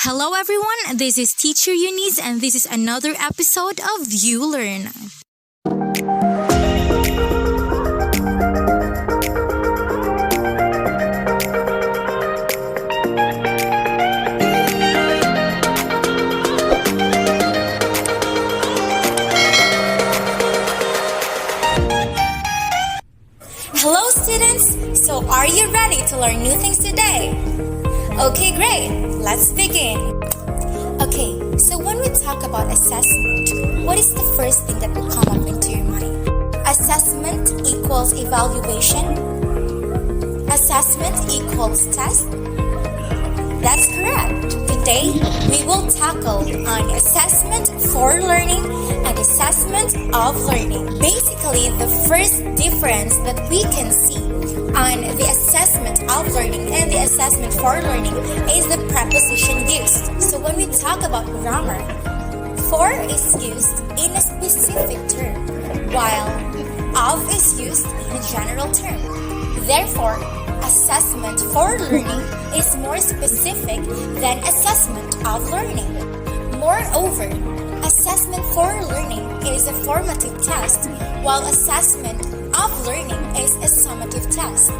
Hello everyone, this is Teacher Eunice and this is another episode of You Learn. Hello students, so are you ready to learn new things today? Okay, great. Let's begin. Okay, so when we talk about assessment, what is the first thing that will come up into your mind? Assessment equals evaluation. Assessment equals test. That's correct. Today, we will tackle on assessment for learning and assessment of learning. Basically, the first difference that we can see on the assessment of learning and the assessment for learning is the preposition used. So when we talk about grammar, for is used in a specific term, while of is used in a general term. Therefore, assessment for learning is more specific than assessment of learning. Moreover, assessment for learning is a formative test, while assessment of learning is a summative test.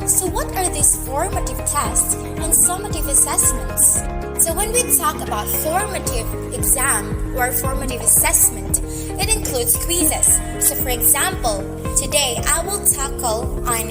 So what are these formative tests and summative assessments? So when we talk about formative exam or formative assessment, it includes quizzes. So for example, today I will tackle on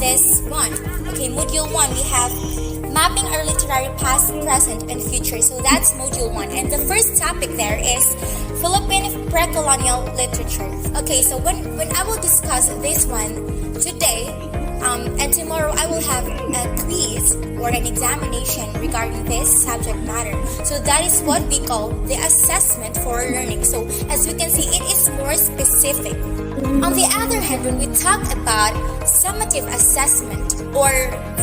this one. Okay, Module 1, we have mapping our literary past, present, and future. So that's Module 1. And the first topic there is Philippine pre-colonial literature. Okay, so when I will discuss this one today, and tomorrow I will have a quiz or an examination regarding this subject matter. So that is what we call the assessment for learning. So as you can see, it is more specific. On the other hand, when we talk about summative assessment or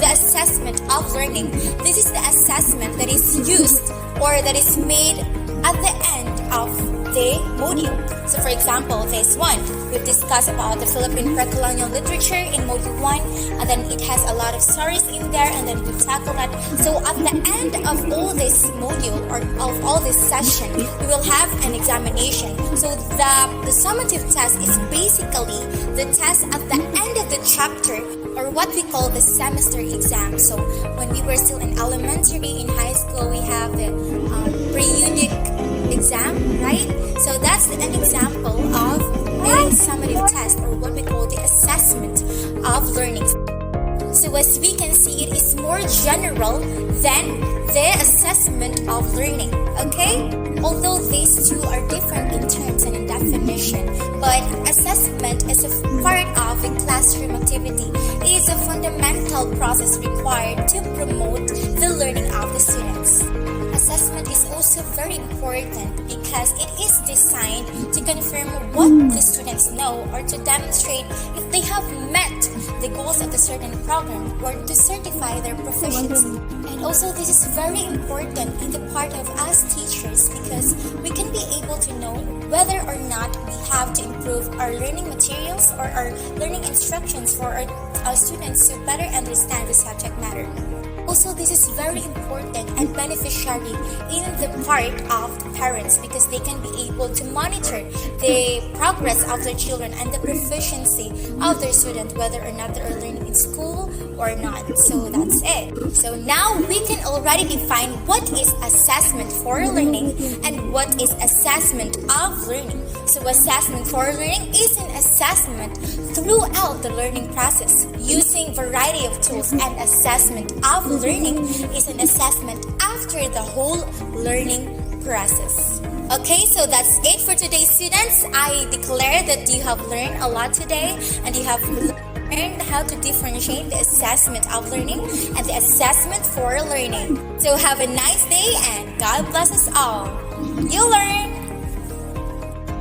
the assessment of learning, this is the assessment that is used or that is made at the end of the module. So for example, this one, we've discussed about the Philippine pre-colonial literature in Module 1, and then it has a lot of stories in there, and then we tackle that. So at the end of all this module or of all this session, we will have an examination. So the summative test is basically the test at the end of the chapter, or what we call the semester exam. So when we were still in elementary, in high school, we have the pre-unit exam, right? So that's an example of a summative test, or what we call the assessment of learning. So as we can see, it is more general than the assessment of learning, okay? Although these two are different in terms and in definition, but assessment is a part of a classroom activity. It is a fundamental process required to promote the learning of the students. Assessment is also very important because it is designed to confirm what the students know or to demonstrate if they have met the goals of a certain program or to certify their proficiency. And also this is very important in the part of us teachers because we can be able to know whether or not we have to improve our learning materials or our learning instructions for our students to better understand the subject matter. Also, this is very important and beneficiary in the part of the parents because they can be able to monitor the progress of their children and the proficiency of their student, whether or not they are learning in school or not. So that's it. So now we can already define what is assessment for learning and what is assessment of learning. So assessment for learning is an assessment throughout the learning process using variety of tools, and assessment of learning is an assessment after the whole learning process. Okay, so that's it for today, students. I declare that you have learned a lot today and you have learned how to differentiate the assessment of learning and the assessment for learning. So have a nice day and God bless us all. You learn!